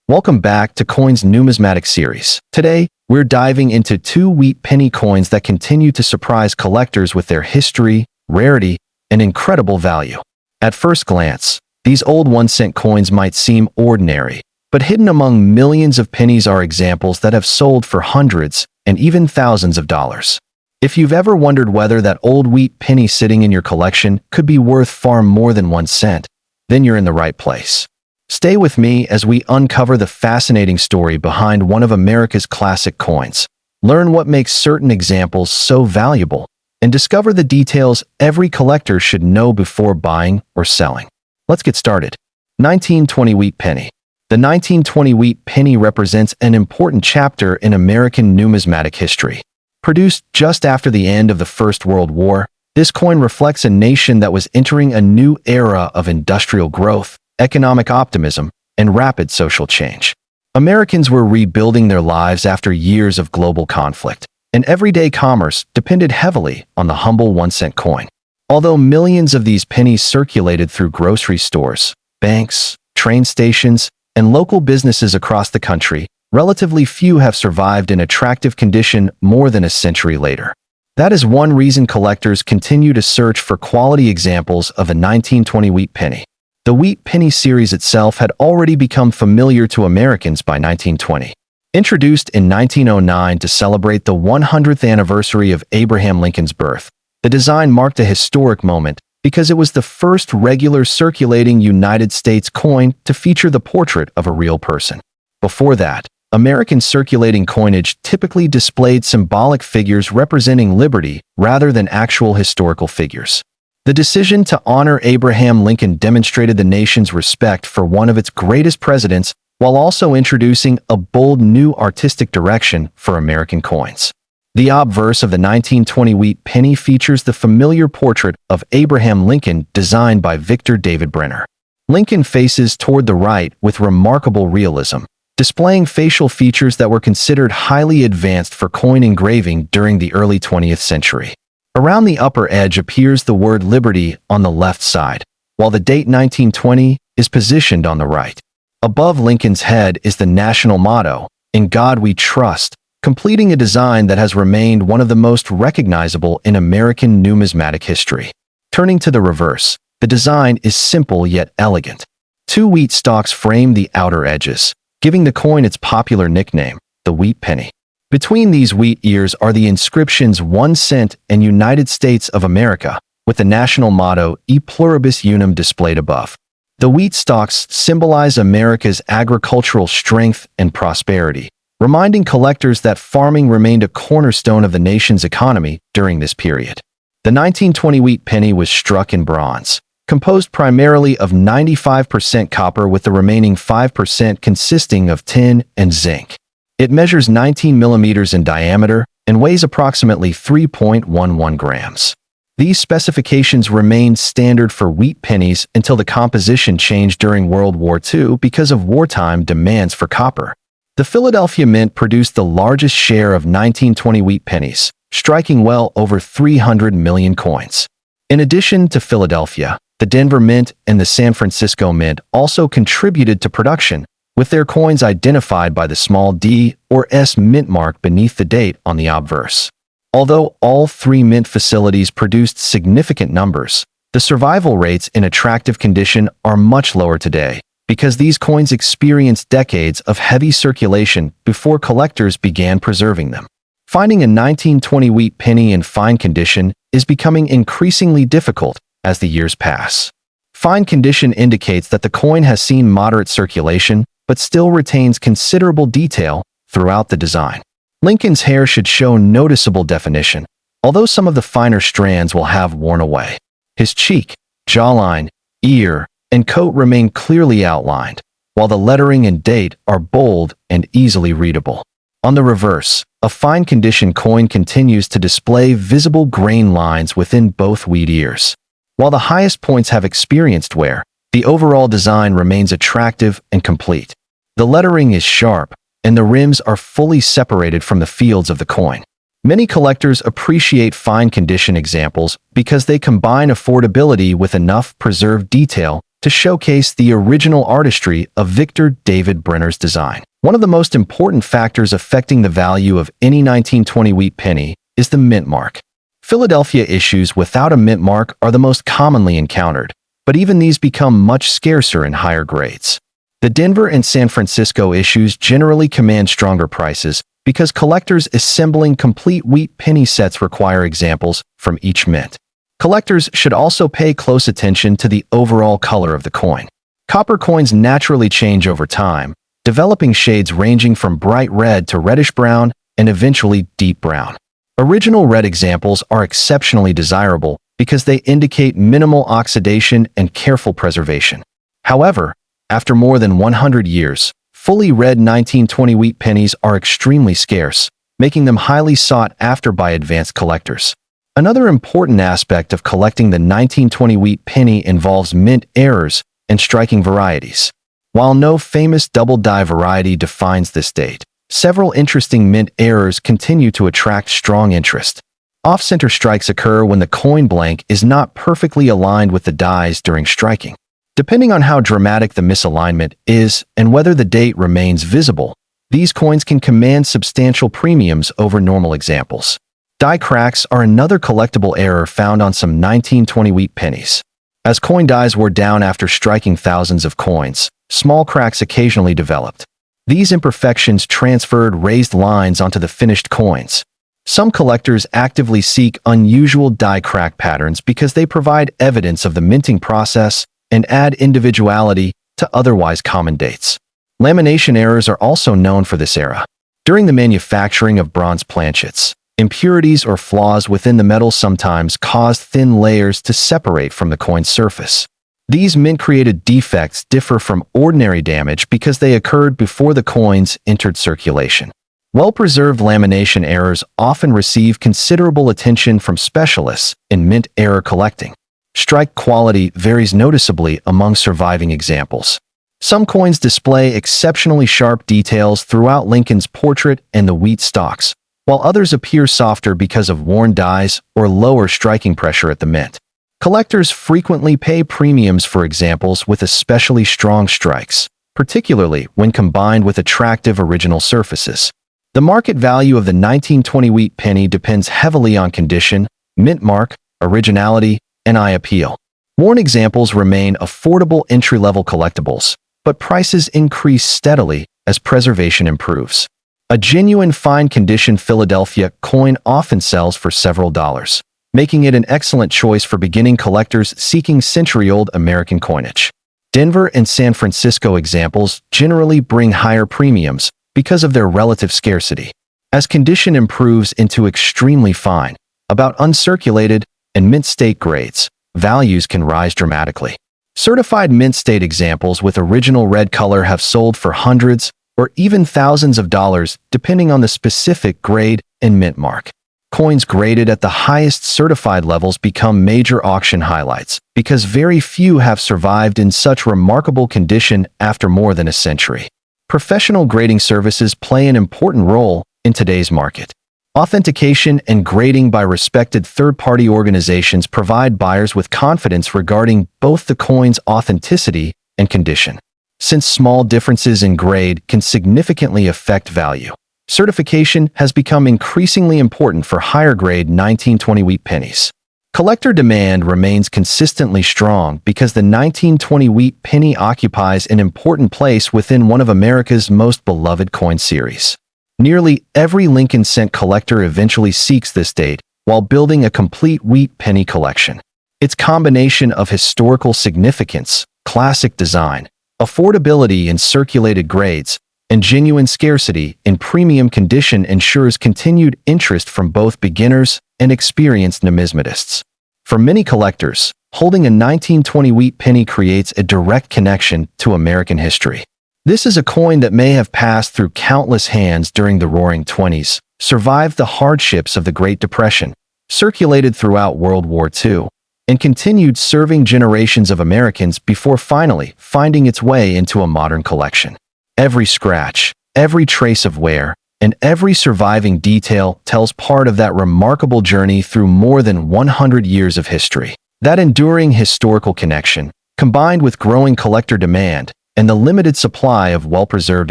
Welcome back to Coins Numismatic Series. Today, we're diving into two wheat penny coins that continue to surprise collectors with their history, rarity, and incredible value. At first glance, these old 1-cent coins might seem ordinary, but hidden among millions of pennies are examples that have sold for hundreds and even thousands of dollars. If you've ever wondered whether that old wheat penny sitting in your collection could be worth far more than 1 cent, then you're in the right place. Stay with me as we uncover the fascinating story behind one of America's classic coins, learn what makes certain examples so valuable, and discover the details every collector should know before buying or selling. Let's get started. 1920 Wheat Penny. The 1920 Wheat Penny represents an important chapter in American numismatic history. Produced just after the end of the First World War, this coin reflects a nation that was entering a new era of industrial growth, economic optimism, and rapid social change. Americans were rebuilding their lives after years of global conflict, and everyday commerce depended heavily on the humble 1-cent coin. Although millions of these pennies circulated through grocery stores, banks, train stations, and local businesses across the country, relatively few have survived in attractive condition more than a century later. That is one reason collectors continue to search for quality examples of a 1920 wheat penny. The Wheat Penny series itself had already become familiar to Americans by 1920. Introduced in 1909 to celebrate the 100th anniversary of Abraham Lincoln's birth, the design marked a historic moment because it was the first regular circulating United States coin to feature the portrait of a real person. Before that, American circulating coinage typically displayed symbolic figures representing liberty rather than actual historical figures. The decision to honor Abraham Lincoln demonstrated the nation's respect for one of its greatest presidents while also introducing a bold new artistic direction for American coins. The obverse of the 1920 wheat penny features the familiar portrait of Abraham Lincoln designed by Victor David Brenner. Lincoln faces toward the right with remarkable realism, displaying facial features that were considered highly advanced for coin engraving during the early 20th century. Around the upper edge appears the word liberty on the left side, while the date 1920 is positioned on the right. Above Lincoln's head is the national motto, "In God We Trust," completing a design that has remained one of the most recognizable in American numismatic history. Turning to the reverse, the design is simple yet elegant. Two wheat stalks frame the outer edges, giving the coin its popular nickname, the Wheat Penny. Between these wheat ears are the inscriptions 1 cent and United States of America, with the national motto E Pluribus Unum displayed above. The wheat stalks symbolize America's agricultural strength and prosperity, reminding collectors that farming remained a cornerstone of the nation's economy during this period. The 1920 wheat penny was struck in bronze, composed primarily of 95% copper with the remaining 5% consisting of tin and zinc. It measures 19 millimeters in diameter and weighs approximately 3.11 grams. These specifications remained standard for wheat pennies until the composition changed during World War II because of wartime demands for copper. The Philadelphia Mint produced the largest share of 1920 wheat pennies, striking well over 300 million coins. In addition to Philadelphia, the Denver Mint and the San Francisco Mint also contributed to production, with their coins identified by the small d or s mint mark beneath the date on the obverse. Although all three mint facilities produced significant numbers, the survival rates in attractive condition are much lower today because these coins experienced decades of heavy circulation before collectors began preserving them. Finding a 1920 wheat penny in fine condition is becoming increasingly difficult as the years pass. Fine condition indicates that the coin has seen moderate circulation but still retains considerable detail throughout the design. Lincoln's hair should show noticeable definition, although some of the finer strands will have worn away. His cheek, jawline, ear, and coat remain clearly outlined, while the lettering and date are bold and easily readable. On the reverse, a fine condition coin continues to display visible grain lines within both wheat ears. While the highest points have experienced wear, the overall design remains attractive and complete. The lettering is sharp, and the rims are fully separated from the fields of the coin. Many collectors appreciate fine condition examples because they combine affordability with enough preserved detail to showcase the original artistry of Victor David Brenner's design. One of the most important factors affecting the value of any 1920 wheat penny is the mint mark. Philadelphia issues without a mint mark are the most commonly encountered, but even these become much scarcer in higher grades. The Denver and San Francisco issues generally command stronger prices because collectors assembling complete wheat penny sets require examples from each mint. Collectors should also pay close attention to the overall color of the coin. Copper coins naturally change over time, developing shades ranging from bright red to reddish brown and eventually deep brown. Original red examples are exceptionally desirable because they indicate minimal oxidation and careful preservation. However, after more than 100 years, fully red 1920 wheat pennies are extremely scarce, making them highly sought after by advanced collectors. Another important aspect of collecting the 1920 wheat penny involves mint errors and striking varieties. While no famous double-die variety defines this date, several interesting mint errors continue to attract strong interest. Off-center strikes occur when the coin blank is not perfectly aligned with the dies during striking. Depending on how dramatic the misalignment is and whether the date remains visible, these coins can command substantial premiums over normal examples. Die cracks are another collectible error found on some 1920 wheat pennies. As coin dies wore down after striking thousands of coins, small cracks occasionally developed. These imperfections transferred raised lines onto the finished coins. Some collectors actively seek unusual die crack patterns because they provide evidence of the minting process and add individuality to otherwise common dates. Lamination errors are also known for this era. During the manufacturing of bronze planchets, impurities or flaws within the metal sometimes caused thin layers to separate from the coin's surface. These mint-created defects differ from ordinary damage because they occurred before the coins entered circulation. Well-preserved lamination errors often receive considerable attention from specialists in mint error collecting. Strike quality varies noticeably among surviving examples. Some coins display exceptionally sharp details throughout Lincoln's portrait and the wheat stalks, while others appear softer because of worn dies or lower striking pressure at the mint. Collectors frequently pay premiums for examples with especially strong strikes, particularly when combined with attractive original surfaces. The market value of the 1920 wheat penny depends heavily on condition, mint mark, originality, and eye appeal. Worn examples remain affordable entry-level collectibles, but prices increase steadily as preservation improves. A genuine fine-condition Philadelphia coin often sells for several dollars, making it an excellent choice for beginning collectors seeking century-old American coinage. Denver and San Francisco examples generally bring higher premiums because of their relative scarcity. As condition improves into extremely fine, about uncirculated, and mint state grades, values can rise dramatically. Certified mint state examples with original red color have sold for hundreds or even thousands of dollars depending on the specific grade and mint mark. Coins graded at the highest certified levels become major auction highlights because very few have survived in such remarkable condition after more than a century. Professional grading services play an important role in today's market. Authentication and grading by respected third-party organizations provide buyers with confidence regarding both the coin's authenticity and condition. Since small differences in grade can significantly affect value, certification has become increasingly important for higher-grade 1920 wheat pennies. Collector demand remains consistently strong because the 1920 wheat penny occupies an important place within one of America's most beloved coin series. Nearly every Lincoln cent collector eventually seeks this date while building a complete wheat penny collection. Its combination of historical significance, classic design, affordability in circulated grades, and genuine scarcity in premium condition ensures continued interest from both beginners and experienced numismatists. For many collectors, holding a 1920 wheat penny creates a direct connection to American history. This is a coin that may have passed through countless hands during the Roaring Twenties, survived the hardships of the Great Depression, circulated throughout World War II, and continued serving generations of Americans before finally finding its way into a modern collection. Every scratch, every trace of wear, and every surviving detail tells part of that remarkable journey through more than 100 years of history. That enduring historical connection, combined with growing collector demand and the limited supply of well-preserved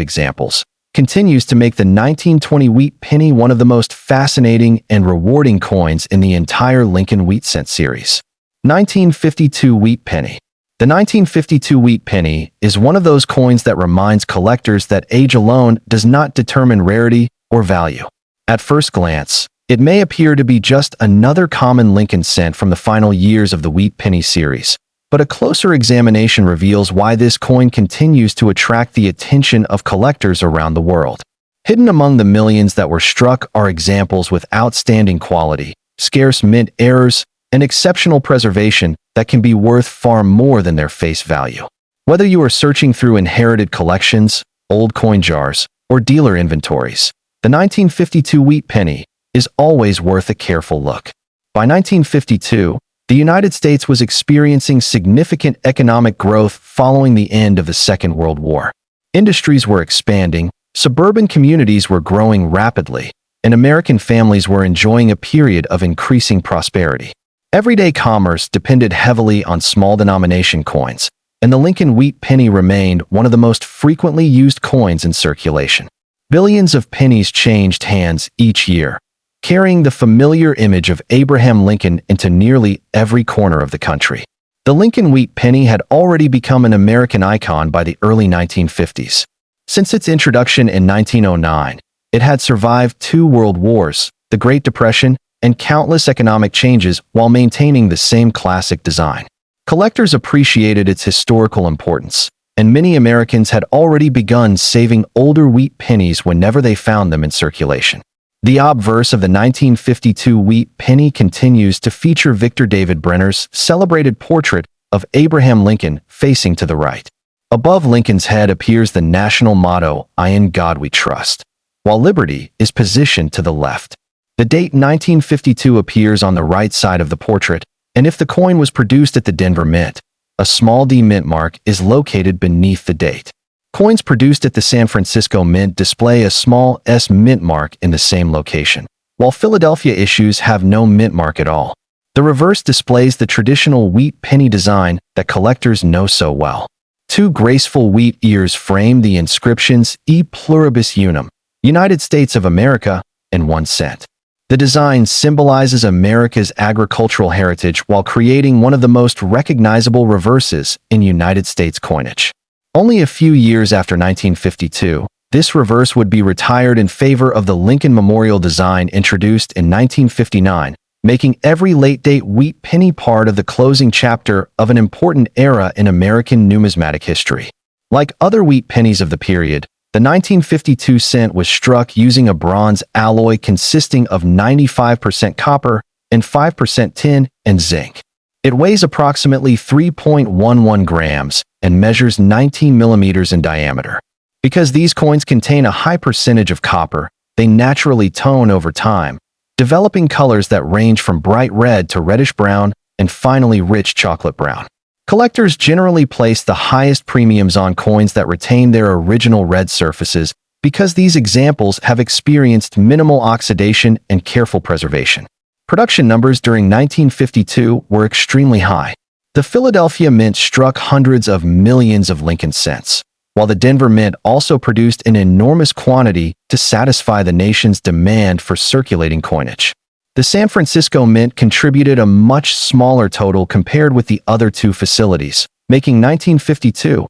examples, continues to make the 1920 wheat penny one of the most fascinating and rewarding coins in the entire Lincoln Wheat Cent series. 1952 Wheat Penny. The 1952 wheat penny is one of those coins that reminds collectors that age alone does not determine rarity or value. At first glance, it may appear to be just another common Lincoln cent from the final years of the Wheat Penny series, but a closer examination reveals why this coin continues to attract the attention of collectors around the world. Hidden among the millions that were struck are examples with outstanding quality, scarce mint errors, and exceptional preservation that can be worth far more than their face value. Whether you are searching through inherited collections, old coin jars, or dealer inventories, the 1952 wheat penny is always worth a careful look. By 1952, the United States was experiencing significant economic growth following the end of the Second World War. Industries were expanding, suburban communities were growing rapidly, and American families were enjoying a period of increasing prosperity. Everyday commerce depended heavily on small-denomination coins, and the Lincoln Wheat Penny remained one of the most frequently used coins in circulation. Billions of pennies changed hands each year, carrying the familiar image of Abraham Lincoln into nearly every corner of the country. The Lincoln Wheat Penny had already become an American icon by the early 1950s. Since its introduction in 1909, it had survived 2 world wars, the Great Depression, and countless economic changes while maintaining the same classic design. Collectors appreciated its historical importance, and many Americans had already begun saving older wheat pennies whenever they found them in circulation. The obverse of the 1952 wheat penny continues to feature Victor David Brenner's celebrated portrait of Abraham Lincoln facing to the right. Above Lincoln's head appears the national motto, "I in God we trust," while liberty is positioned to the left. The date 1952 appears on the right side of the portrait, and if the coin was produced at the Denver Mint, a small D mint mark is located beneath the date. Coins produced at the San Francisco Mint display a small S mint mark in the same location, while Philadelphia issues have no mint mark at all. The reverse displays the traditional wheat penny design that collectors know so well. 2 graceful wheat ears frame the inscriptions E Pluribus Unum, United States of America, and 1 cent. The design symbolizes America's agricultural heritage while creating one of the most recognizable reverses in United States coinage. Only a few years after 1952, this reverse would be retired in favor of the Lincoln Memorial design introduced in 1959, making every late-date wheat penny part of the closing chapter of an important era in American numismatic history. Like other wheat pennies of the period, the 1952 cent was struck using a bronze alloy consisting of 95% copper and 5% tin and zinc. It weighs approximately 3.11 grams and measures 19 millimeters in diameter. Because these coins contain a high percentage of copper, they naturally tone over time, developing colors that range from bright red to reddish brown and finally rich chocolate brown. Collectors generally place the highest premiums on coins that retain their original red surfaces because these examples have experienced minimal oxidation and careful preservation. Production numbers during 1952 were extremely high. The Philadelphia Mint struck hundreds of millions of Lincoln cents, while the Denver Mint also produced an enormous quantity to satisfy the nation's demand for circulating coinage. The San Francisco Mint contributed a much smaller total compared with the other 2 facilities, making 1952's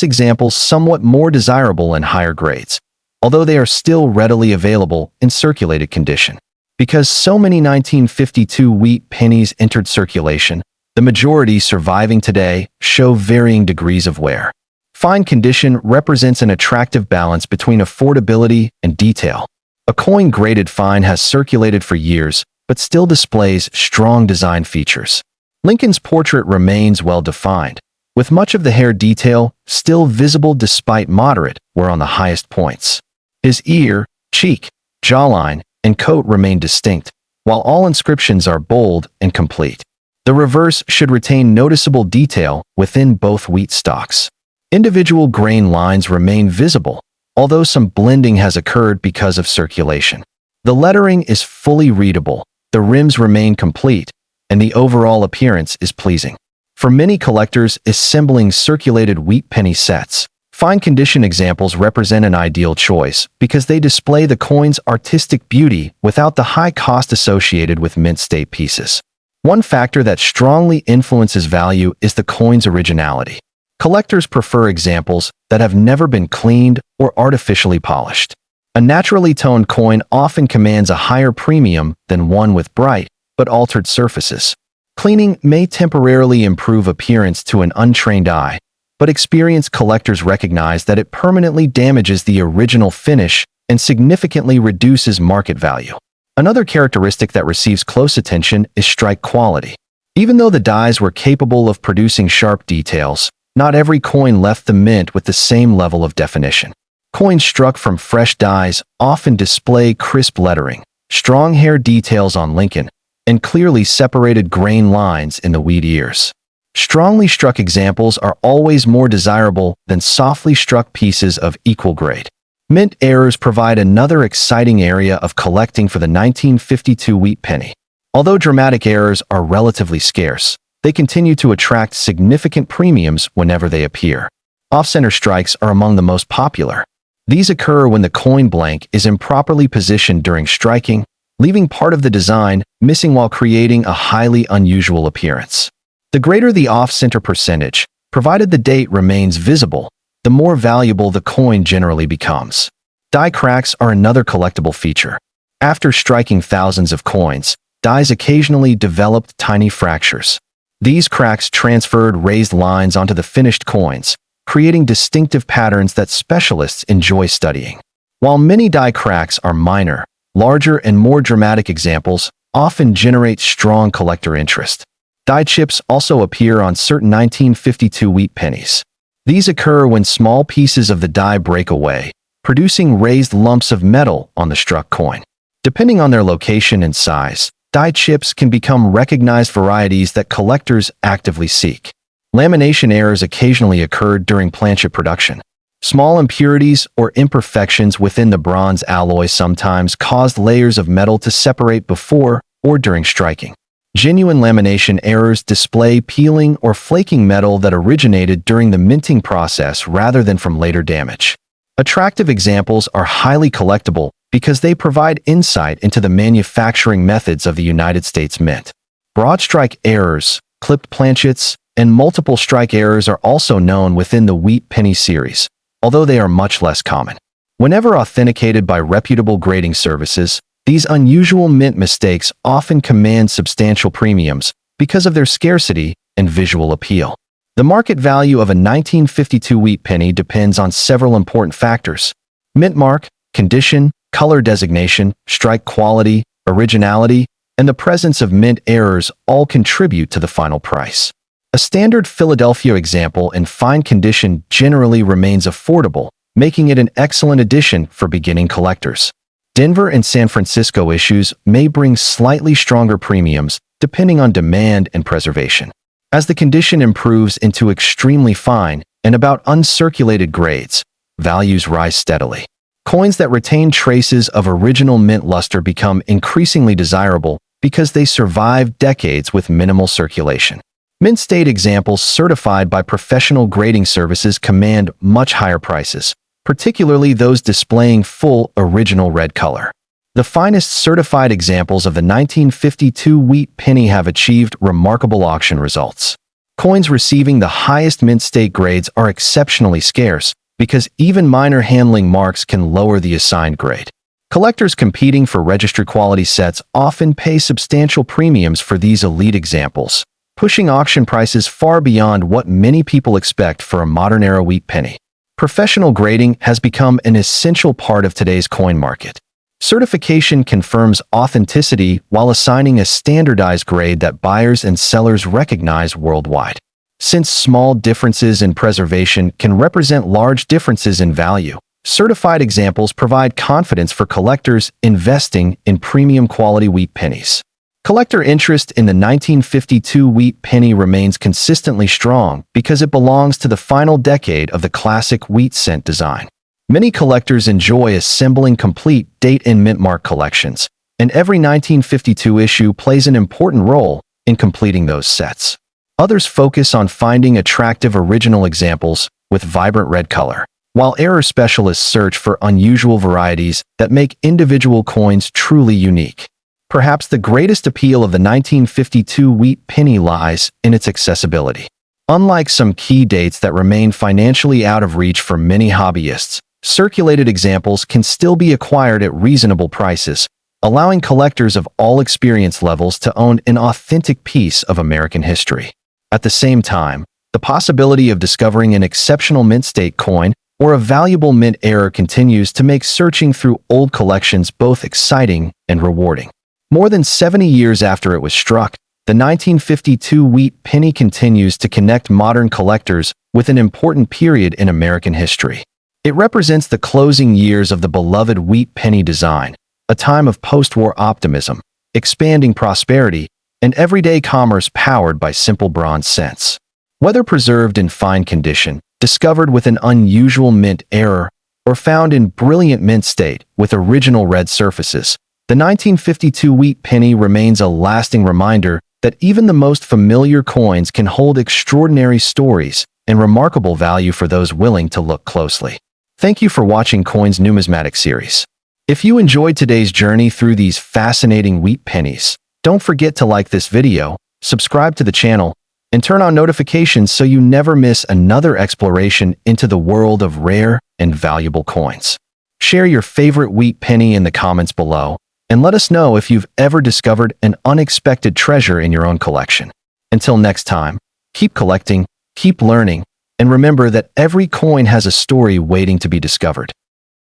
examples somewhat more desirable in higher grades, although they are still readily available in circulated condition. Because so many 1952 wheat pennies entered circulation, the majority surviving today show varying degrees of wear. Fine condition represents an attractive balance between affordability and detail. A coin graded fine has circulated for years, but still displays strong design features. Lincoln's portrait remains well-defined, with much of the hair detail still visible despite moderate wear on the highest points. His ear, cheek, jawline, and coat remain distinct, while all inscriptions are bold and complete. The reverse should retain noticeable detail within both wheat stalks. Individual grain lines remain visible, although some blending has occurred because of circulation. The lettering is fully readable, the rims remain complete, and the overall appearance is pleasing. For many collectors, assembling circulated wheat penny sets, fine condition examples represent an ideal choice because they display the coin's artistic beauty without the high cost associated with mint state pieces. One factor that strongly influences value is the coin's originality. Collectors prefer examples that have never been cleaned or artificially polished. A naturally toned coin often commands a higher premium than one with bright but altered surfaces. Cleaning may temporarily improve appearance to an untrained eye, but experienced collectors recognize that it permanently damages the original finish and significantly reduces market value. Another characteristic that receives close attention is strike quality. Even though the dies were capable of producing sharp details, not every coin left the mint with the same level of definition. Coins struck from fresh dies often display crisp lettering, strong hair details on Lincoln, and clearly separated grain lines in the wheat ears. Strongly struck examples are always more desirable than softly struck pieces of equal grade. Mint errors provide another exciting area of collecting for the 1952 wheat penny. Although dramatic errors are relatively scarce, they continue to attract significant premiums whenever they appear. Off-center strikes are among the most popular. These occur when the coin blank is improperly positioned during striking, leaving part of the design missing while creating a highly unusual appearance. The greater the off-center percentage, provided the date remains visible, the more valuable the coin generally becomes. Die cracks are another collectible feature. After striking thousands of coins, dies occasionally developed tiny fractures. These cracks transferred raised lines onto the finished coins, creating distinctive patterns that specialists enjoy studying. While many die cracks are minor, larger and more dramatic examples often generate strong collector interest. Die chips also appear on certain 1952 wheat pennies. These occur when small pieces of the die break away, producing raised lumps of metal on the struck coin. Depending on their location and size, die chips can become recognized varieties that collectors actively seek. Lamination errors occasionally occurred during planchet production. Small impurities or imperfections within the bronze alloy sometimes caused layers of metal to separate before or during striking. Genuine lamination errors display peeling or flaking metal that originated during the minting process rather than from later damage. Attractive examples are highly collectible because they provide insight into the manufacturing methods of the United States Mint. Broad strike errors, clipped planchets, and multiple strike errors are also known within the Wheat Penny series, although they are much less common. Whenever authenticated by reputable grading services, these unusual mint mistakes often command substantial premiums because of their scarcity and visual appeal. The market value of a 1952 wheat penny depends on several important factors: mint mark, condition, color designation, strike quality, originality, and the presence of mint errors all contribute to the final price. A standard Philadelphia example in fine condition generally remains affordable, making it an excellent addition for beginning collectors. Denver and San Francisco issues may bring slightly stronger premiums depending on demand and preservation. As the condition improves into extremely fine and about uncirculated grades, values rise steadily. Coins that retain traces of original mint luster become increasingly desirable because they survive decades with minimal circulation. Mint state examples certified by professional grading services command much higher prices, particularly those displaying full original red color. The finest certified examples of the 1952 wheat penny have achieved remarkable auction results. Coins receiving the highest mint state grades are exceptionally scarce because even minor handling marks can lower the assigned grade. Collectors competing for registry quality sets often pay substantial premiums for these elite examples, pushing auction prices far beyond what many people expect for a modern-era wheat penny. Professional grading has become an essential part of today's coin market. Certification confirms authenticity while assigning a standardized grade that buyers and sellers recognize worldwide. Since small differences in preservation can represent large differences in value, certified examples provide confidence for collectors investing in premium quality wheat pennies. Collector interest in the 1952 wheat penny remains consistently strong because it belongs to the final decade of the classic wheat cent design. Many collectors enjoy assembling complete date and mint mark collections, and every 1952 issue plays an important role in completing those sets. Others focus on finding attractive original examples with vibrant red color, while error specialists search for unusual varieties that make individual coins truly unique. Perhaps the greatest appeal of the 1952 wheat penny lies in its accessibility. Unlike some key dates that remain financially out of reach for many hobbyists, circulated examples can still be acquired at reasonable prices, allowing collectors of all experience levels to own an authentic piece of American history. At the same time, the possibility of discovering an exceptional mint state coin or a valuable mint error continues to make searching through old collections both exciting and rewarding. More than 70 years after it was struck, the 1952 wheat penny continues to connect modern collectors with an important period in American history. It represents the closing years of the beloved wheat penny design, a time of post-war optimism, expanding prosperity, and everyday commerce powered by simple bronze cents. Whether preserved in fine condition, discovered with an unusual mint error, or found in brilliant mint state with original red surfaces, the 1952 wheat penny remains a lasting reminder that even the most familiar coins can hold extraordinary stories and remarkable value for those willing to look closely. Thank you for watching Coins Numismatic Series. If you enjoyed today's journey through these fascinating wheat pennies, don't forget to like this video, subscribe to the channel, and turn on notifications so you never miss another exploration into the world of rare and valuable coins. Share your favorite wheat penny in the comments below, and let us know if you've ever discovered an unexpected treasure in your own collection. Until next time, keep collecting, keep learning, and remember that every coin has a story waiting to be discovered.